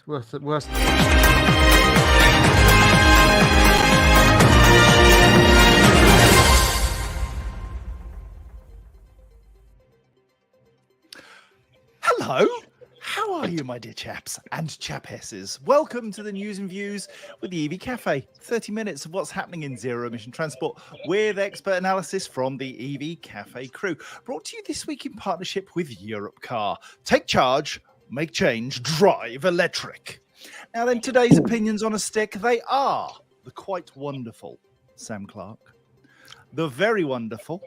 Worst. Hello. How are you, my dear chaps and chapesses? Welcome to the News and Views with the EV Café. 30 minutes of what's happening in zero-emission transport with expert analysis from the EV Café crew. Brought to you this week in partnership with Europe Car. Take charge, make change, drive electric. Now then, today's opinions on a stick, they are the quite wonderful Sam Clark, the very wonderful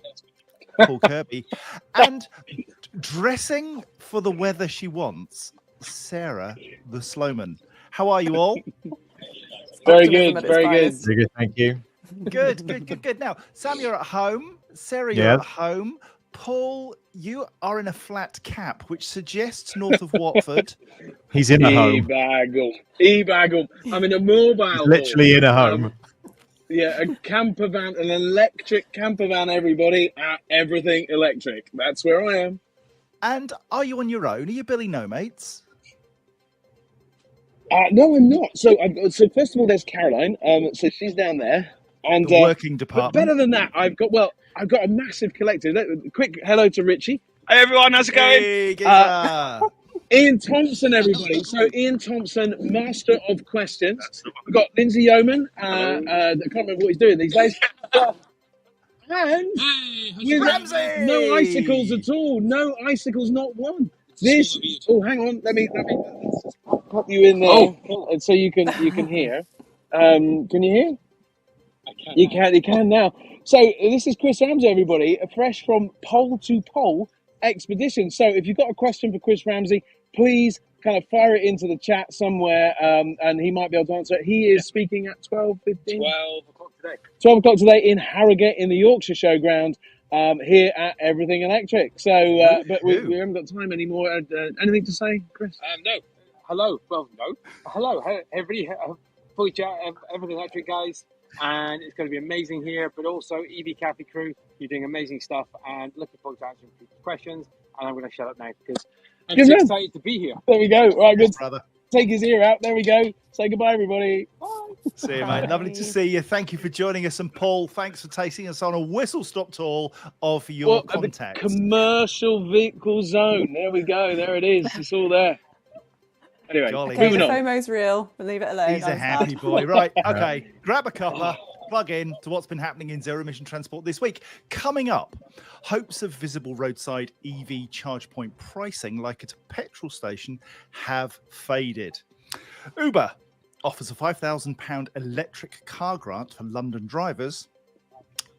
Paul Kirby, and dressing for the weather she wants, Sarah the Slowman. How are you all? Very good, very good. Very good, thank you. Good. Now, Sam, you're at home. Sarah, you're at home. Paul, you are in a flat cap, which suggests north of Watford. He's in a home. E-baggle. I'm in a mobile. He's literally in a home. Yeah, a camper van, an electric camper van, everybody. Everything electric. That's where I am. And are you on your own? Are you Billy No Mates? No, I'm not. So first of all, there's Caroline. So she's down there. And the working department. But better than that, I've got a massive collective. Quick hello to Richie. Hey everyone, how's it going? Hey, Ian Thompson, everybody. So Ian Thompson, master of questions. We've got Lindsay Yeoman. I can't remember what he's doing these days. And Ramsey! No icicles at all. No icicles, not one. This. Oh, hang on. Let me pop you in there so you can hear. Can you hear? I can. You can now. So this is Chris Ramsey, everybody, fresh from Pole to Pole expedition. So if you've got a question for Chris Ramsey, please kind of fire it into the chat somewhere, and he might be able to answer it. He is speaking at 12:15. 12 o'clock today. 12 o'clock today in Harrogate in the Yorkshire Showground, here at Everything Electric. So, but we haven't got time anymore. Anything to say, Chris? No. Hello. Well, no. Hello, everybody. Fully chat, Everything Electric guys. And it's going to be amazing here, but also EV Cafe crew, you're doing amazing stuff, and looking forward to answering people's questions. And I'm going to shut up now because I'm so excited to be here. There we go. Right, good. brother. Take his ear out. There we go. Say goodbye, everybody. Bye. See you, mate. Lovely to see you. Thank you for joining us. And Paul, thanks for taking us on a whistle-stop tour of your contacts. The commercial vehicle zone. There we go. There it is. It's all there. Anyway, okay, the FOMO's real. We'll leave it alone. He's a happy boy. Right, okay. Grab a cuppa, plug in to what's been happening in zero-emission transport this week. Coming up, hopes of visible roadside EV charge point pricing like at a petrol station have faded. Uber offers a £5,000 electric car grant for London drivers.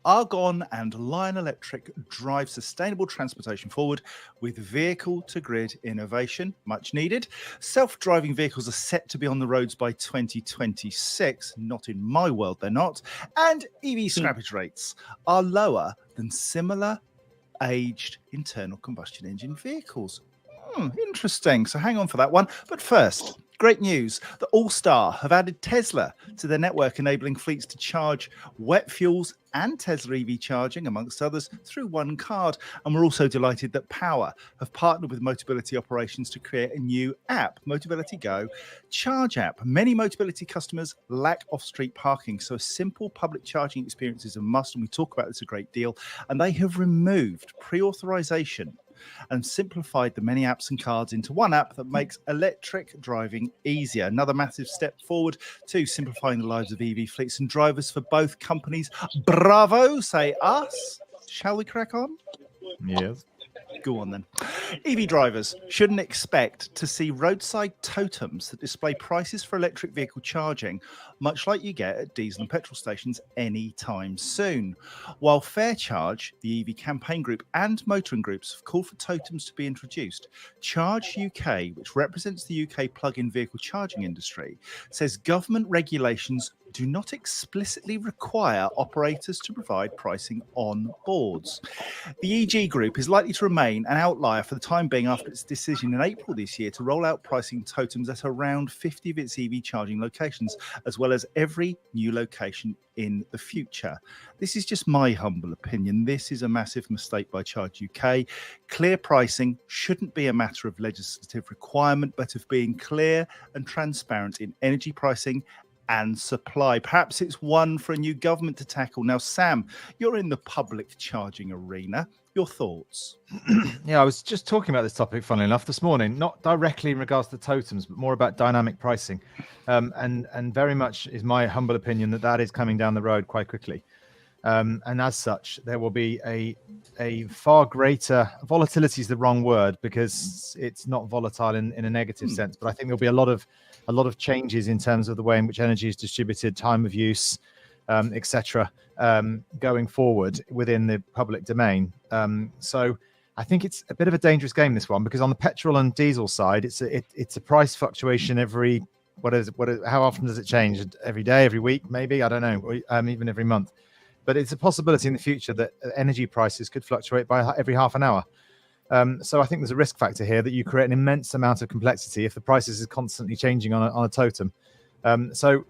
Argon and Lion Electric drive sustainable transportation forward with vehicle-to-grid innovation, much needed. Self-driving vehicles are set to be on the roads by 2026. Not in my world, they're not. And EV scrappage rates are lower than similar aged internal combustion engine vehicles. Interesting. So hang on for that one. But first, great news. The All-Star have added Tesla to their network, enabling fleets to charge wet fuels and Tesla EV charging, amongst others, through one card. And we're also delighted that Power have partnered with Motability Operations to create a new app, Motability Go Charge App. Many Motability customers lack off-street parking, so a simple public charging experience is a must, and we talk about this a great deal. And they have removed pre-authorization and simplified the many apps and cards into one app that makes electric driving easier. Another massive step forward to simplifying the lives of EV fleets and drivers for both companies. Bravo, say us. Shall we crack on? Yes. Go on then. EV drivers shouldn't expect to see roadside totems that display prices for electric vehicle charging, much like you get at diesel and petrol stations anytime soon. While Fair Charge, the EV campaign group, and motoring groups have called for totems to be introduced, Charge UK, which represents the UK plug-in vehicle charging industry, says government regulations do not explicitly require operators to provide pricing on boards. The EG Group is likely to remain an outlier for the time being after its decision in April this year to roll out pricing totems at around 50 of its EV charging locations, as well as every new location in the future. This is just my humble opinion. This is a massive mistake by Charge UK. Clear pricing shouldn't be a matter of legislative requirement, but of being clear and transparent in energy pricing and supply. Perhaps it's one for a new government to tackle. Now, Sam, you're in the public charging arena. Your thoughts? Yeah, I was just talking about this topic, funnily enough, this morning, not directly in regards to totems, but more about dynamic pricing. And very much is my humble opinion that is coming down the road quite quickly. And as such, there will be a far greater volatility is the wrong word because it's not volatile in a negative sense. But I think there'll be a lot of changes in terms of the way in which energy is distributed, time of use, etc., going forward within the public domain. So I think it's a bit of a dangerous game, this one, because on the petrol and diesel side, it's a price fluctuation every how often does it change? Every day, every week, maybe? I don't know, even every month. But it's a possibility in the future that energy prices could fluctuate by every half an hour. So I think there's a risk factor here that you create an immense amount of complexity if the prices is constantly changing on a totem. So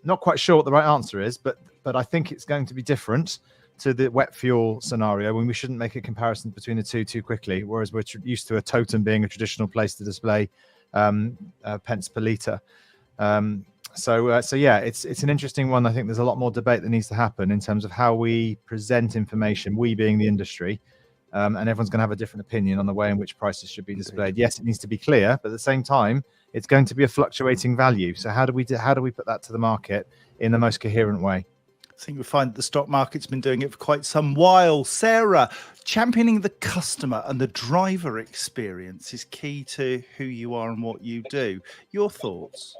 not quite sure what the right answer is, but I think it's going to be different to the wet fuel scenario when we shouldn't make a comparison between the two too quickly, whereas we're used to a totem being a traditional place to display pence per litre. So yeah, it's an interesting one. I think there's a lot more debate that needs to happen in terms of how we present information, we being the industry, and everyone's going to have a different opinion on the way in which prices should be displayed. Yes, it needs to be clear, but at the same time, it's going to be a fluctuating value. So how do we put that to the market in the most coherent way? I think we find that the stock market's been doing it for quite some while. Sarah, championing the customer and the driver experience is key to who you are and what you do. Your thoughts?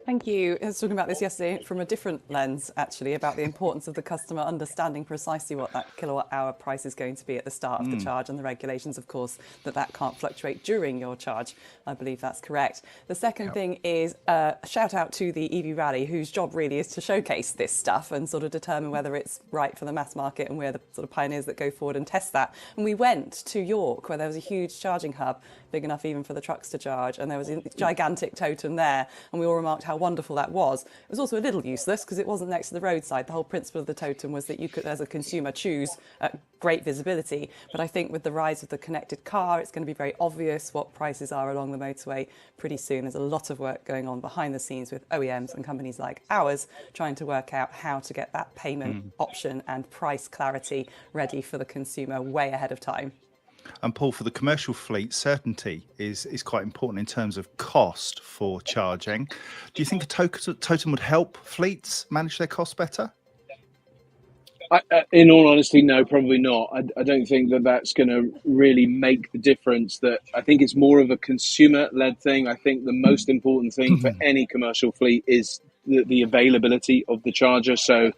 Thank you. I was talking about this yesterday from a different lens, actually, about the importance of the customer understanding precisely what that kilowatt hour price is going to be at the start of the charge, and the regulations, of course, that can't fluctuate during your charge. I believe that's correct. The second thing is a shout out to the EV Rally, whose job really is to showcase this stuff and sort of determine whether it's right for the mass market, and we're the sort of pioneers that go forward and test that. And we went to York, where there was a huge charging hub, big enough even for the trucks to charge, and there was a gigantic totem there, and we all remarked how wonderful that was. It was also a little useless because it wasn't next to the roadside. The whole principle of the totem was that you could, as a consumer, choose great visibility. But I think with the rise of the connected car, it's going to be very obvious what prices are along the motorway pretty soon. There's a lot of work going on behind the scenes with OEMs and companies like ours trying to work out how to get that payment option and price clarity ready for the consumer way ahead of time. And Paul, for the commercial fleet, certainty is quite important in terms of cost for charging. Do you think a totem would help fleets manage their costs better? In all honesty, no, probably not. I don't think that's going to really make the difference. That I think it's more of a consumer-led thing. I think the most important thing for any commercial fleet is the availability of the charger. So,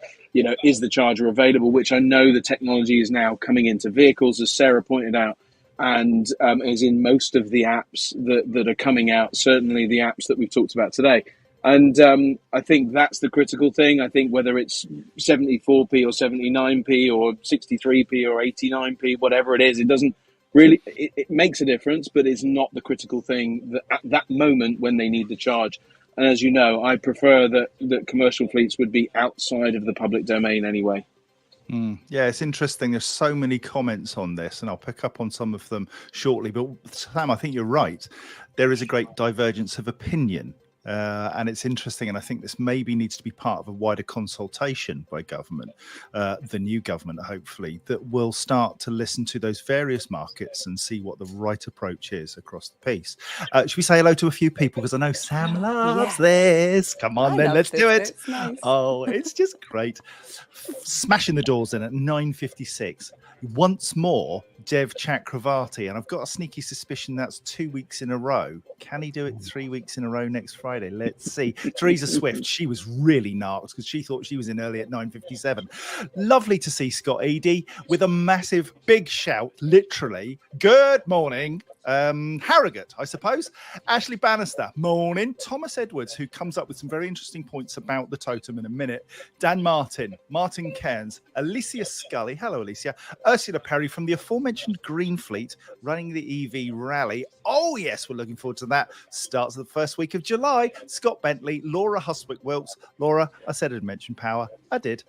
is the charger available? Which I know the technology is now coming into vehicles, as Sarah pointed out, and is in most of the apps that are coming out. Certainly the apps that we've talked about today. And I think that's the critical thing. I think whether it's 74p or 79p or 63p or 89p, whatever it is, it doesn't really, it makes a difference, but it's not the critical thing that at that moment when they need the charge. And as you know, I prefer that commercial fleets would be outside of the public domain anyway. Yeah, it's interesting. There's so many comments on this, and I'll pick up on some of them shortly. But Sam, I think you're right. There is a great divergence of opinion. And it's interesting, and I think this maybe needs to be part of a wider consultation by government, the new government, hopefully, that will start to listen to those various markets and see what the right approach is across the piece. Should we say hello to a few people? Because I know Sam loves this. Come on, then, let's do it. It's nice. Oh, it's just great. Smashing the doors in at 9:56. Once more, Dev Chakravarti, and I've got a sneaky suspicion that's 2 weeks in a row. Can he do it 3 weeks in a row next Friday? Let's see. Teresa Swift, she was really narked because she thought she was in early at 9:57. Lovely to see Scott Eady with a massive, big shout, literally. Good morning. Harrogate, I suppose. Ashley Bannister, morning. Thomas Edwards, who comes up with some very interesting points about the totem in a minute. Dan Martin, Martin Cairns, Alicia Scully, hello Alicia, Ursula Perry from the aforementioned Green Fleet running the EV rally. Oh yes, we're looking forward to that. Starts the first week of July. Scott Bentley, Laura Huswick-Wilkes. Laura, I said I'd mention power. I did.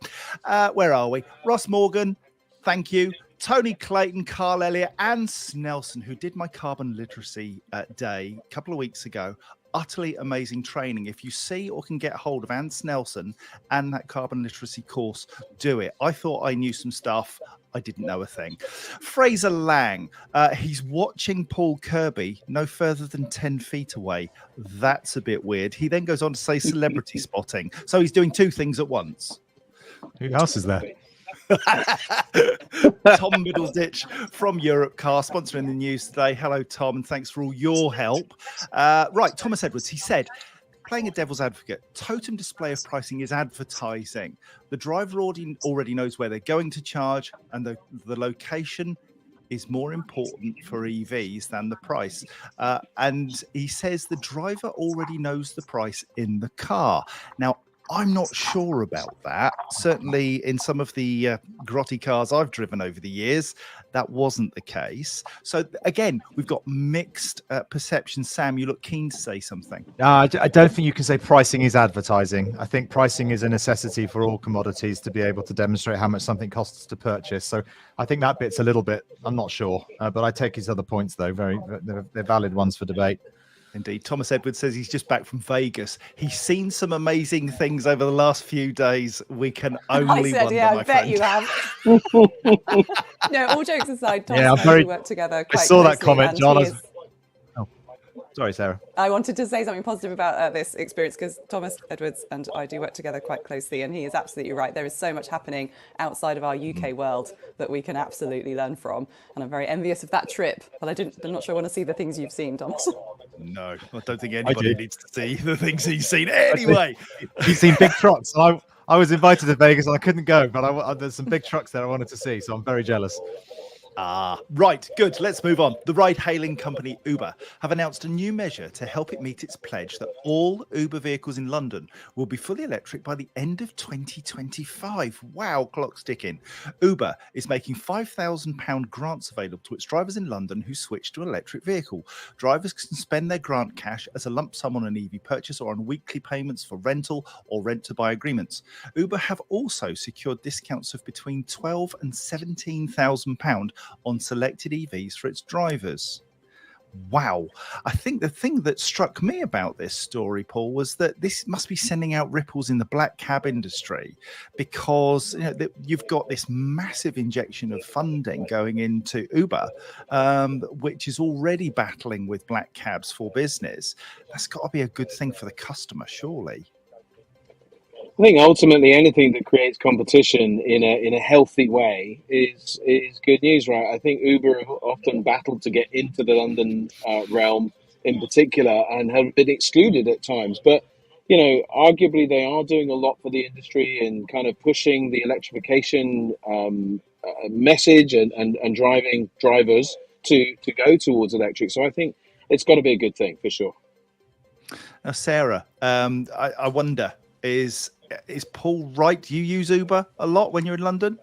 Where are we? Ross Morgan, thank you. Tony Clayton, Carl Elliott, and Snelson, who did my carbon literacy day a couple of weeks ago. Utterly amazing training. If you see or can get hold of Anne Snelson and that carbon literacy course, do it. I thought I knew some stuff. I didn't know a thing. Fraser Lang, he's watching Paul Kirby no further than 10 feet away. That's a bit weird. He then goes on to say celebrity spotting. So he's doing two things at once. Who else is there? Tom Middleditch from Europe Car, sponsoring the news today. Hello, Tom, and thanks for all your help. Right, Thomas Edwards, he said, playing a devil's advocate, totem display of pricing is advertising. The driver already knows where they're going to charge, and the location is more important for EVs than the price. And he says the driver already knows the price in the car. Now, I'm not sure about that. Certainly in some of the grotty cars I've driven over the years, that wasn't the case. So again, we've got mixed perceptions. Sam, you look keen to say something. I don't think you can say pricing is advertising. I think pricing is a necessity for all commodities to be able to demonstrate how much something costs to purchase. So I think that bit's a little bit, I'm not sure. But I take his other points, though. They're valid ones for debate. Indeed. Thomas Edwards says he's just back from Vegas. He's seen some amazing things over the last few days. We can only wonder, yeah, my I bet friend. you have. No, all jokes aside, Thomas and I work together quite I saw that closely, comment, and John. Sorry, Sarah. I wanted to say something positive about this experience because Thomas Edwards and I do work together quite closely, and he is absolutely right. There is so much happening outside of our UK world that we can absolutely learn from, and I'm very envious of that trip. But I'm not sure I want to see the things you've seen, Thomas. No, I don't think anybody needs to see the things he's seen. Anyway, he's seen big trucks. I was invited to Vegas and I couldn't go, but there's some big trucks there I wanted to see, so I'm very jealous. Right, good. Let's move on. The ride-hailing company Uber have announced a new measure to help it meet its pledge that all Uber vehicles in London will be fully electric by the end of 2025. Wow, clock's ticking. Uber is making £5,000 grants available to its drivers in London who switch to an electric vehicle. Drivers can spend their grant cash as a lump sum on an EV purchase or on weekly payments for rental or rent-to-buy agreements. Uber have also secured discounts of between £12,000 and £17,000 on selected EVs for its drivers. Wow. I think the thing that struck me about this story, Paul, was that this must be sending out ripples in the black cab industry because you've got this massive injection of funding going into Uber, which is already battling with black cabs for business. That's got to be a good thing for the customer, surely. I think ultimately anything that creates competition in a healthy way is good news, right? I think Uber have often battled to get into the London realm in particular and have been excluded at times. But, arguably they are doing a lot for the industry and kind of pushing the electrification message and driving drivers to go towards electric. So I think it's got to be a good thing for sure. Now, Sarah, I wonder, is Paul right? Do you use Uber a lot when you're in London?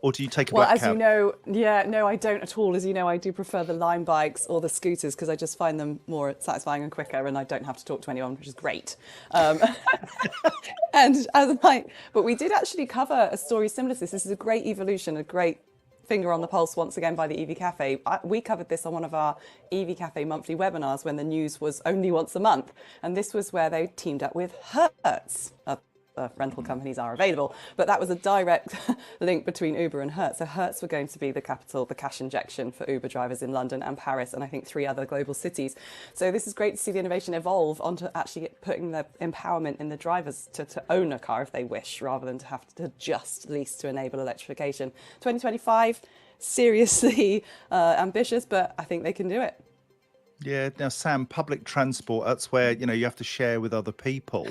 Or do you take a black cab? Well, as you know, no, I don't at all. As you know, I do prefer the Lime bikes or the scooters because I just find them more satisfying and quicker, and I don't have to talk to anyone, which is great. But we did actually cover a story similar to this. This is a great evolution, a great finger on the pulse once again by the EV Café. We covered this on one of our EV Café monthly webinars when the news was only once a month, and this was where they teamed up with Hertz. Rental companies are available, but that was a direct link between Uber and Hertz. So Hertz were going to be the cash injection for Uber drivers in London and Paris, and I think 3 other global cities. So this is great to see the innovation evolve onto actually putting the empowerment in the drivers to own a car if they wish, rather than to have to just lease to enable electrification. 2025, seriously ambitious, but I think they can do it. Yeah. Now, Sam, public transport, that's where, you have to share with other people.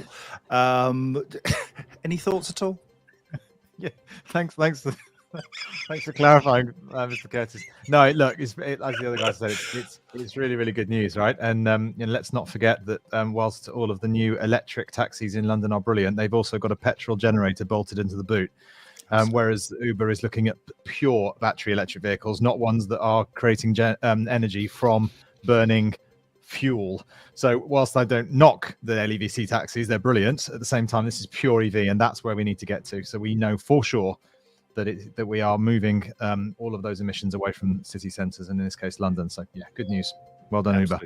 Any thoughts at all? Yeah. Thanks. Thanks for clarifying, Mr. Curtis. No, look, as the other guy said, it's really, really good news, right? And let's not forget that whilst all of the new electric taxis in London are brilliant, they've also got a petrol generator bolted into the boot. Whereas Uber is looking at pure battery electric vehicles, not ones that are creating energy from burning fuel. So whilst I don't knock the LEVC taxis, they're brilliant. At the same time, this is pure EV, and that's where we need to get to. So we know for sure that we are moving all of those emissions away from city centres, and in this case, London. So yeah, good news. Well done, Uber.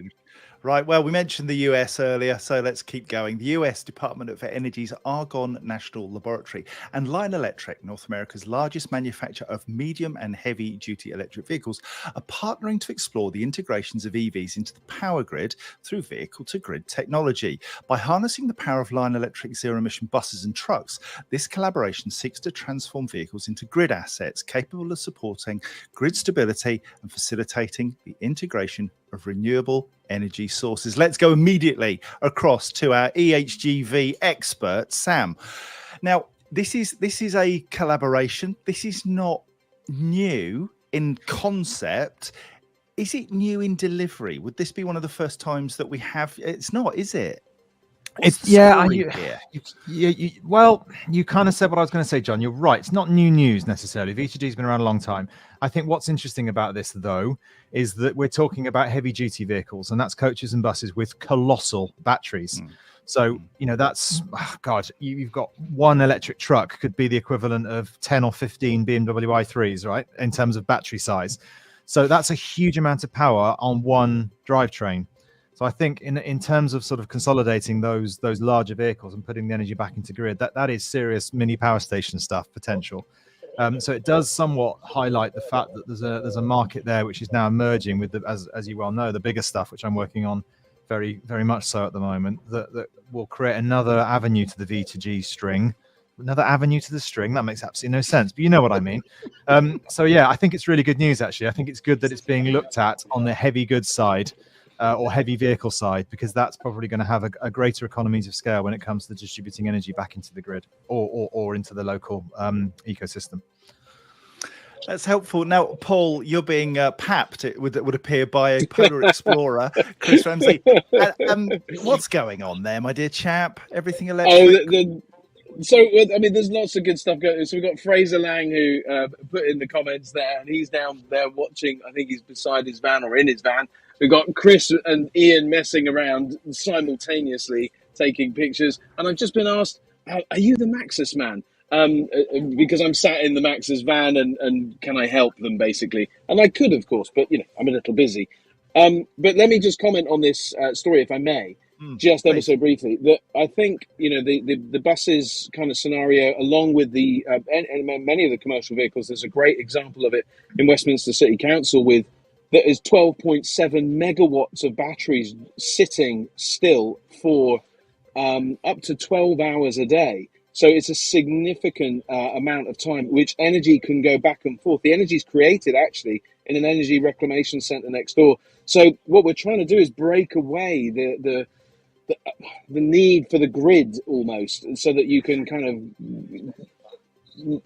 Right. Well, we mentioned the US earlier, so let's keep going. The US Department of Energy's Argonne National Laboratory and Lion Electric, North America's largest manufacturer of medium and heavy duty electric vehicles, are partnering to explore the integrations of EVs into the power grid through vehicle to grid technology. By harnessing the power of Lion Electric zero emission buses and trucks, this collaboration seeks to transform vehicles into grid assets capable of supporting grid stability and facilitating the integration of renewable energy sources. Let's go immediately across to our EHGV expert, Sam. Now, this is a collaboration. This is not new in concept. Is it new in delivery? Would this be one of the first times that we have? It's not, is it? Well, you kind of said what I was going to say, John. You're right. It's not new news necessarily. V2G has been around a long time. I think what's interesting about this, though, is that we're talking about heavy-duty vehicles, and that's coaches and buses with colossal batteries. So, that's, you've got one electric truck could be the equivalent of 10 or 15 BMW i3s, right, in terms of battery size. So that's a huge amount of power on one drivetrain. So I think in terms of sort of consolidating those larger vehicles and putting the energy back into grid, that is serious mini power station stuff potential. So it does somewhat highlight the fact that there's a market there which is now emerging with as you well know, the bigger stuff which I'm working on very, very much so at the moment, that will create another avenue to the V2G string. Another avenue to the string. That makes absolutely no sense, but you know what I mean. So yeah, I think it's really good news actually. I think it's good that it's being looked at on the heavy goods side. Or heavy vehicle side, because that's probably going to have a greater economies of scale when it comes to distributing energy back into the grid or into the local ecosystem. That's helpful. Now, Paul, you're being papped, it would appear, by a Polar Explorer, Chris Ramsey. What's going on there, my dear chap? Everything electric? So, I mean, there's lots of good stuff going. So we've got Fraser Lang, who put in the comments there, and he's down there watching. I think he's beside his van or in his van. We've got Chris and Ian messing around simultaneously, taking pictures. And I've just been asked, are you the Maxus man? Because I'm sat in the Maxus van and can I help them, basically? And I could, of course, but, I'm a little busy. But let me just comment on this story, if I may. Just ever so briefly, that I think the buses kind of scenario, along with the and many of the commercial vehicles, there's a great example of it in Westminster City Council with that is 12.7 megawatts of batteries sitting still for up to 12 hours a day. So it's a significant amount of time which energy can go back and forth. The energy is created actually in an energy reclamation centre next door. So what we're trying to do is break away the need for the grid almost, so that you can kind of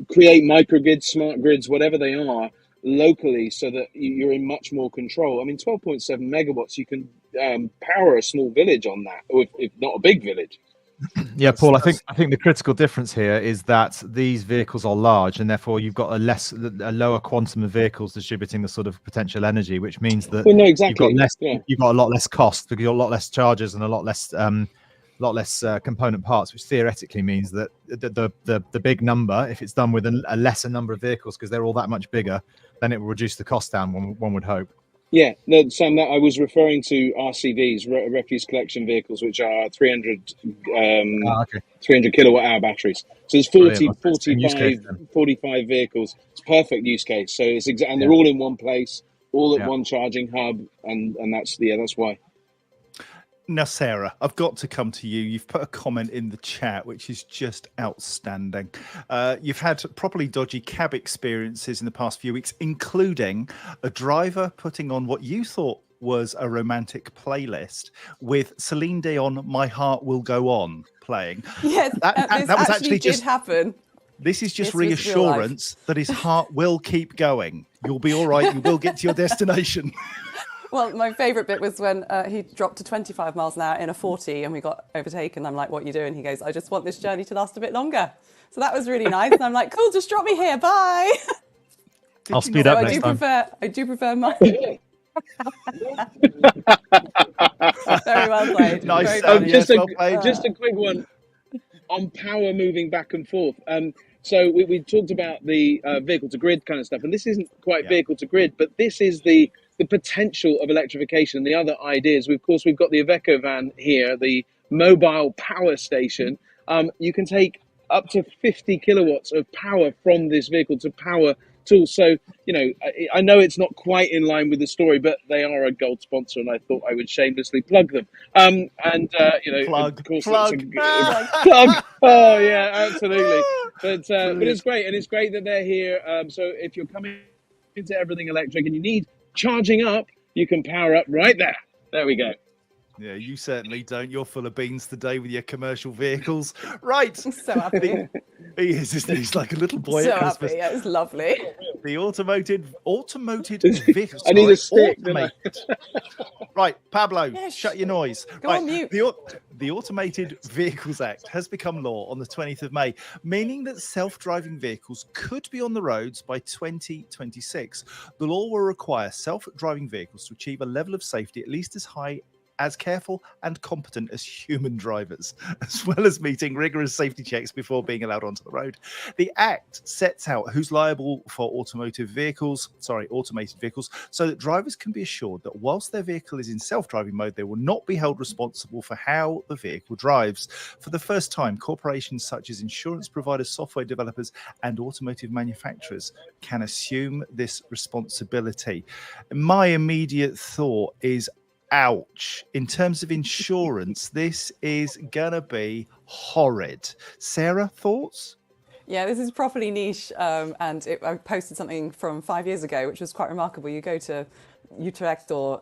create microgrids, smart grids, whatever they are, locally, so that you're in much more control. I mean, 12.7 megawatts, you can power a small village on that, or if not a big village. Yeah, Paul, I think the critical difference here is that these vehicles are large, and therefore you've got a lower quantum of vehicles distributing the sort of potential energy, which means that you've got a lot less cost, because you've got a lot less chargers and a lot less component parts, which theoretically means that the big number, if it's done with a lesser number of vehicles, because they're all that much bigger, then it will reduce the cost down. One would hope. Yeah, no, Sam, that I was referring to RCVs, refuse collection vehicles, which are 300 kilowatt hour batteries. So there's 45 vehicles. It's a perfect use case. So it's and they're all in one place, all at one charging hub, and that's why. Now, Sarah, I've got to come to you. You've put a comment in the chat, which is just outstanding. You've had properly dodgy cab experiences in the past few weeks, including a driver putting on what you thought was a romantic playlist with Celine Dion, My Heart Will Go On playing. Yes, that was actually did happen. This is just It's real life. reassurance that his heart will keep going. You'll be all right. You will get to your destination. Well, my favourite bit was when he dropped to 25 miles an hour in a 40 and we got overtaken. I'm like, what are you doing? He goes, I just want this journey to last a bit longer. So that was really nice. And I'm like, cool, just drop me here. Bye. I'll speed up next time. I do prefer mine. Very well played. Nice. Very nice. Just, Yes, well played. just a quick one on power moving back and forth. So we talked about the vehicle to grid kind of stuff, and this isn't quite vehicle to grid, but this is the potential of electrification. The other ideas, of course, we've got the Iveco van here, the mobile power station. You can take up to 50 kilowatts of power from this vehicle to power tools. So, you know, I know it's not quite in line with the story, but they are a gold sponsor, and I thought I would shamelessly plug them. You know, Plug. of course, Plug. plug. Oh yeah, absolutely. But it's great, and it's great that they're here. So if you're coming into everything electric and you need charging up, you can power up right there. There we go. Yeah, you certainly don't. You're full of beans today with your commercial vehicles. Right. I'm so happy. He is, isn't he? He's like a little boy So at Christmas. happy. Yeah, it's lovely. The automated vehicles. I need a stick, don't I? Automated. Right, Pablo, Yes. shut your noise. Go Right, on mute. The Automated Vehicles Act has become law on the 20th of May, meaning that self-driving vehicles could be on the roads by 2026. The law will require self-driving vehicles to achieve a level of safety at least as high, as careful and competent as human drivers, as well as meeting rigorous safety checks before being allowed onto the road. The Act sets out who's liable for automated vehicles, so that drivers can be assured that whilst their vehicle is in self-driving mode, they will not be held responsible for how the vehicle drives. For the first time, corporations such as insurance providers, software developers, and automotive manufacturers can assume this responsibility. My immediate thought is, ouch. In terms of insurance, this is gonna be horrid. Sarah, thoughts? Yeah, this is properly niche, and I posted something from 5 years ago, which was quite remarkable. You go to Utrecht or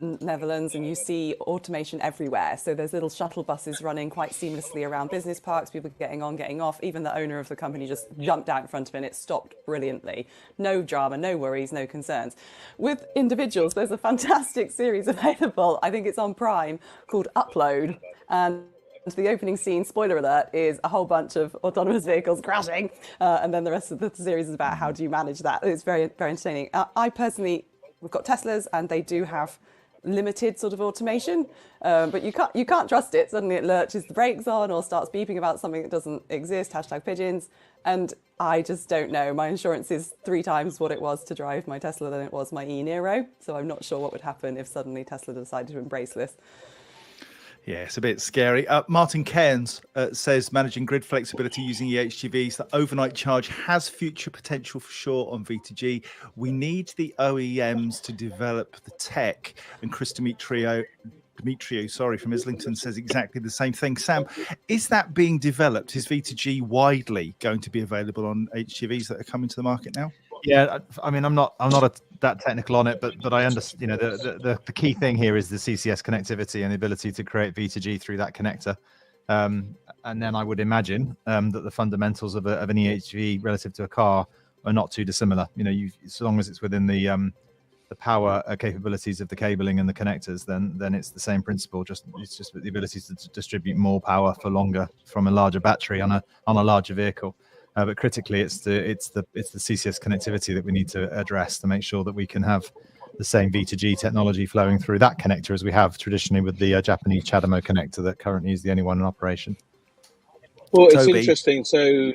Netherlands and you see automation everywhere. So there's little shuttle buses running quite seamlessly around business parks, people getting on, getting off. Even the owner of the company just jumped out in front of it and it stopped brilliantly. No drama, no worries, no concerns. With individuals, there's a fantastic series available, I think it's on Prime, called Upload. And the opening scene, spoiler alert, is a whole bunch of autonomous vehicles crashing. And then the rest of the series is about how do you manage that. It's very, very entertaining. I personally, we've got Teslas and they do have limited sort of automation, but you can't trust it. Suddenly it lurches the brakes on or starts beeping about something that doesn't exist, #pigeons. And I just don't know. My insurance is 3 times what it was to drive my Tesla than it was my e-Niro. So I'm not sure what would happen if suddenly Tesla decided to embrace this. Yeah, it's a bit scary. Martin Cairns says managing grid flexibility using EHGVs, the overnight charge has future potential for sure on V2G. We need the OEMs to develop the tech. And Chris Demetrio, from Islington says exactly the same thing. Sam, is that being developed? Is V2G widely going to be available on HGVs that are coming to the market now? Yeah, I mean, I'm not that technical on it, but I understand. You know, the key thing here is the CCS connectivity and the ability to create V2G through that connector. And then I would imagine that the fundamentals of an EHV relative to a car are not too dissimilar. You know, so long as it's within the power capabilities of the cabling and the connectors, then it's the same principle. It's just the ability to distribute more power for longer from a larger battery on a larger vehicle. But critically, it's the CCS connectivity that we need to address to make sure that we can have the same V2G technology flowing through that connector as we have traditionally with the Japanese CHAdeMO connector that currently is the only one in operation. Well, it's Toby. interesting. So,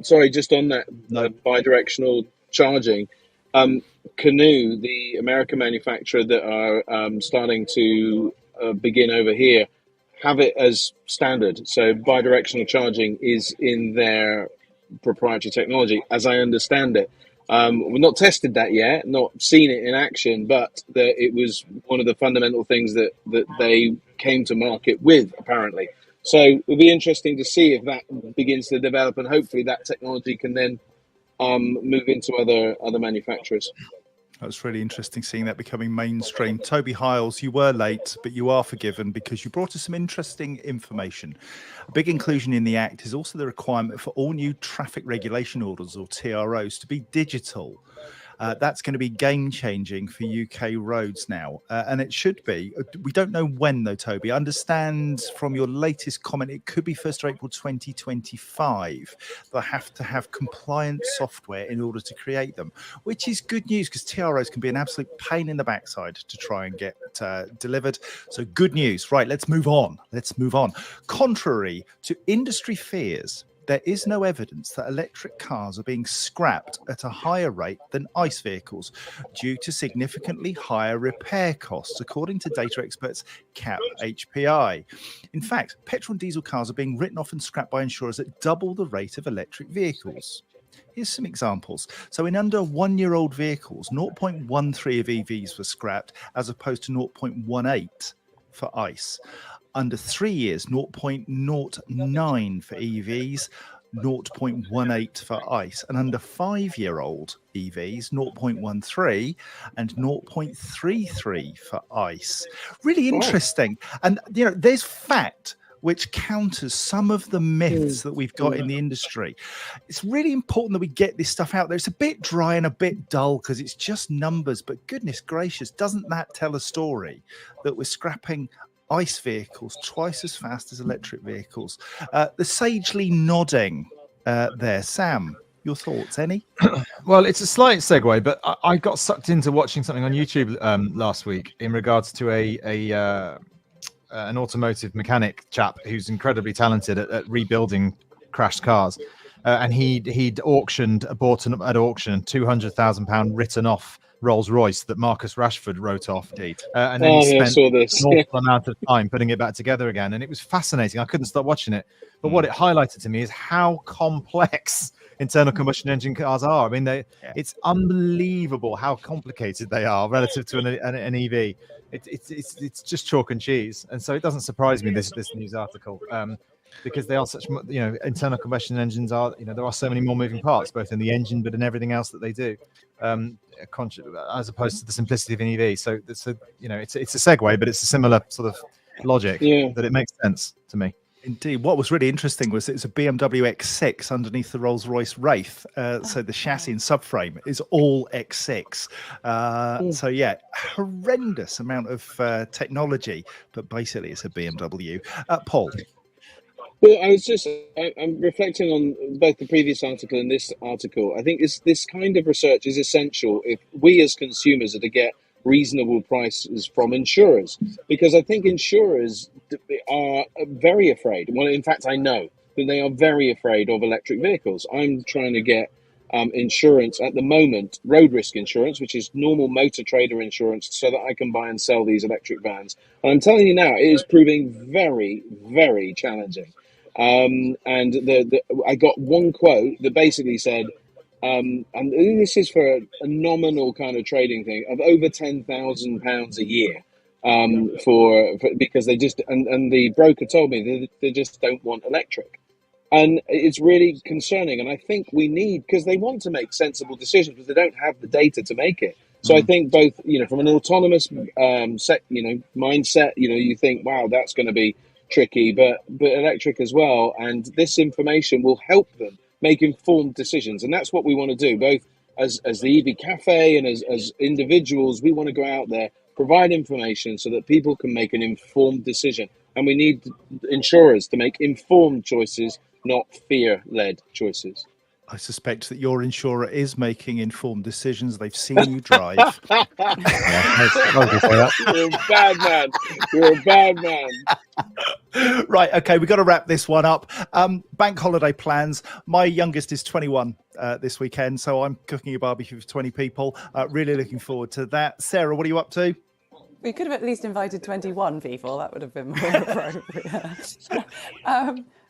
sorry, just on that bi-directional charging, Canoe, the American manufacturer that are starting to begin over here, have it as standard. So bi-directional charging is in their proprietary technology, as I understand it. We've not tested that yet, not seen it in action, but it was one of the fundamental things that they came to market with, apparently. So it'll be interesting to see if that begins to develop, and hopefully that technology can then move into other manufacturers. That's really interesting seeing that becoming mainstream. Toby Hiles, you were late, but you are forgiven because you brought us some interesting information. A big inclusion in the Act is also the requirement for all new traffic regulation orders, or TROs, to be digital. That's going to be game-changing for UK roads now, and it should be. We don't know when, though, Toby. I understand from your latest comment it could be 1st of April 2025. They'll have to have compliant software in order to create them, which is good news because TROs can be an absolute pain in the backside to try and get delivered. So good news. Right, let's move on. Contrary to industry fears, there is no evidence that electric cars are being scrapped at a higher rate than ICE vehicles due to significantly higher repair costs, according to data experts CAP HPI. In fact, petrol and diesel cars are being written off and scrapped by insurers at double the rate of electric vehicles. Here's some examples. So in under 1-year-old vehicles, 0.13 of EVs were scrapped as opposed to 0.18 for ICE. Under 3 years, 0.09 for EVs, 0.18 for ICE, and under 5-year-old EVs, 0.13 and 0.33 for ICE. Really interesting. And, there's fact which counters some of the myths that we've got in the industry. It's really important that we get this stuff out there. It's a bit dry and a bit dull because it's just numbers, but goodness gracious, doesn't that tell a story that we're scrapping ICE vehicles twice as fast as electric vehicles? The sagely nodding there. Sam, your thoughts? Any? Well, it's a slight segue, but I got sucked into watching something on YouTube last week in regards to an automotive mechanic chap who's incredibly talented at rebuilding crashed cars, and he'd bought at auction £200,000 written off Rolls-Royce that Marcus Rashford wrote off, and then he spent an awful amount of time putting it back together again, and it was fascinating. I couldn't stop watching it. But what it highlighted to me is how complex internal combustion engine cars are. I mean, it's unbelievable how complicated they are relative to an EV. It's just chalk and cheese, and so it doesn't surprise me this news article. Because they are such, internal combustion engines are, there are so many more moving parts, both in the engine, but in everything else that they do, as opposed to the simplicity of an EV. So it's a segue, but it's a similar sort of logic that it makes sense to me. Indeed. What was really interesting was it's a BMW X6 underneath the Rolls-Royce Wraith. So the chassis and subframe is all X6. So, yeah, horrendous amount of technology, but basically it's a BMW. Paul? Well, I'm reflecting on both the previous article and this article. I think this kind of research is essential if we as consumers are to get reasonable prices from insurers, because I think insurers are very afraid. Well, in fact, I know that they are very afraid of electric vehicles. I'm trying to get insurance at the moment, road risk insurance, which is normal motor trader insurance, so that I can buy and sell these electric vans. And I'm telling you now, it is proving very, very challenging. And I got one quote that basically said, and this is for a nominal kind of trading thing of over £10,000 a year, for because they just and the broker told me they just don't want electric, and it's really concerning. And I think we need, because they want to make sensible decisions, but they don't have the data to make it. So I think both, from an autonomous mindset, you think, wow, that's going to be tricky, but electric as well, and this information will help them make informed decisions, and that's what we want to do, both as the EV Cafe and as individuals. We want to go out there, provide information so that people can make an informed decision, and we need insurers to make informed choices, not fear-led choices. I suspect that your insurer is making informed decisions. They've seen you drive. You're a bad man. You're a bad man. Right, okay, we've got to wrap this one up. Bank holiday plans. My youngest is 21 this weekend, so I'm cooking a barbecue for 20 people. Really looking forward to that. Sarah, what are you up to? We could have at least invited 21 people. That would have been more appropriate.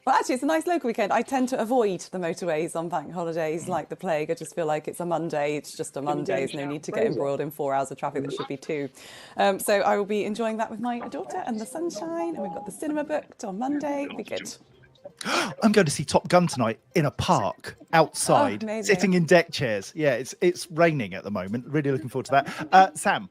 Well, actually, it's a nice local weekend. I tend to avoid the motorways on bank holidays like the plague. I just feel like it's a Monday. It's just a Monday. There's no need to get embroiled in 4 hours of traffic that should be 2. So I will be enjoying that with my daughter and the sunshine. And we've got the cinema booked on Monday. It'll be good. I'm going to see Top Gun tonight in a park outside, amazing. sitting in deck chairs. Yeah, it's raining at the moment. Really looking forward to that. Sam.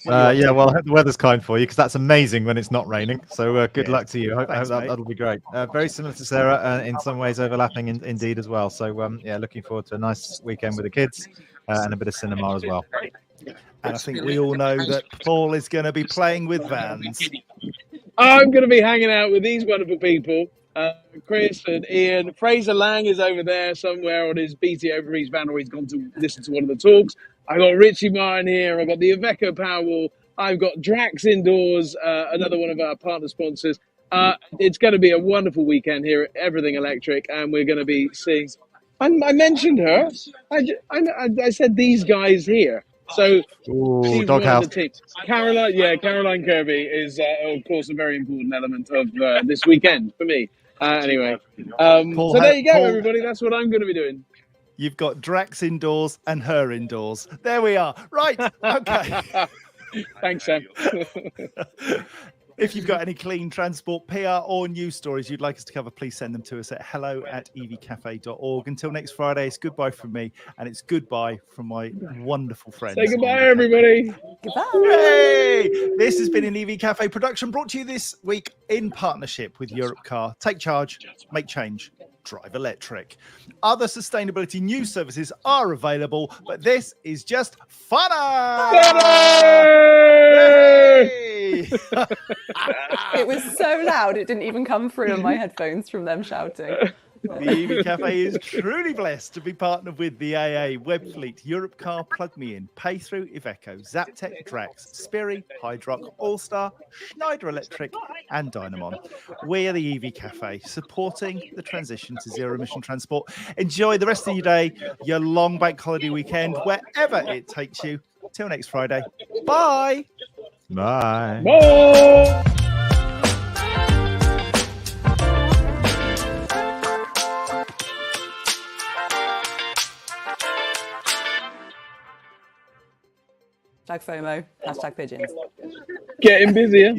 Yeah, well, I hope the weather's kind for you because that's amazing when it's not raining. So good Yeah. luck to you. I hope Thanks, mate. that'll be great. Very similar to Sarah, in some ways overlapping indeed as well. So yeah, looking forward to a nice weekend with the kids and a bit of cinema as well. And I think we all know that Paul is going to be playing with Vans. I'm going to be hanging out with these wonderful people. Chris and Ian. Fraser Lang is over there somewhere on his BT over East Van, or he's gone to listen to one of the talks. I got Richie Martin here. I've got the Iveco Powerwall. I've got Drax Indoors, another one of our partner sponsors. It's going to be a wonderful weekend here at Everything Electric, and we're going to be seeing. I mentioned her. I said these guys here. So Ooh, she's one of doghouse. the team. Caroline Kirby is, of course, a very important element of this weekend for me. Anyway, Paul, so there you go, Paul- everybody. That's what I'm going to be doing. You've got Drax indoors and her indoors. There we are. Right. Okay. Thanks, Sam. If you've got any clean transport, PR, or news stories you'd like us to cover, please send them to us at hello@evcafe.org. Until next Friday, it's goodbye from me, and it's goodbye from my wonderful friends. Say goodbye, everybody. Goodbye. Hey! This has been an EV Cafe production brought to you this week in partnership with Europe Car. Take charge, make change, drive electric. Other sustainability news services are available, but this is just funner! Hey! It was so loud, it didn't even come through on my headphones from them shouting. The EV Cafe is truly blessed to be partnered with the AA, Webfleet, Europe Car, Plug Me In, Pay Through, Iveco, Zaptec, Drax, Spiri, Hydrock, Allstar, Schneider Electric, and Dynamon. We are the EV Cafe, supporting the transition to zero-emission transport. Enjoy the rest of your day, your long bank holiday weekend, wherever it takes you. Till next Friday. Bye. Bye. Bye. Hashtag FOMO, hashtag pigeons. Getting busier.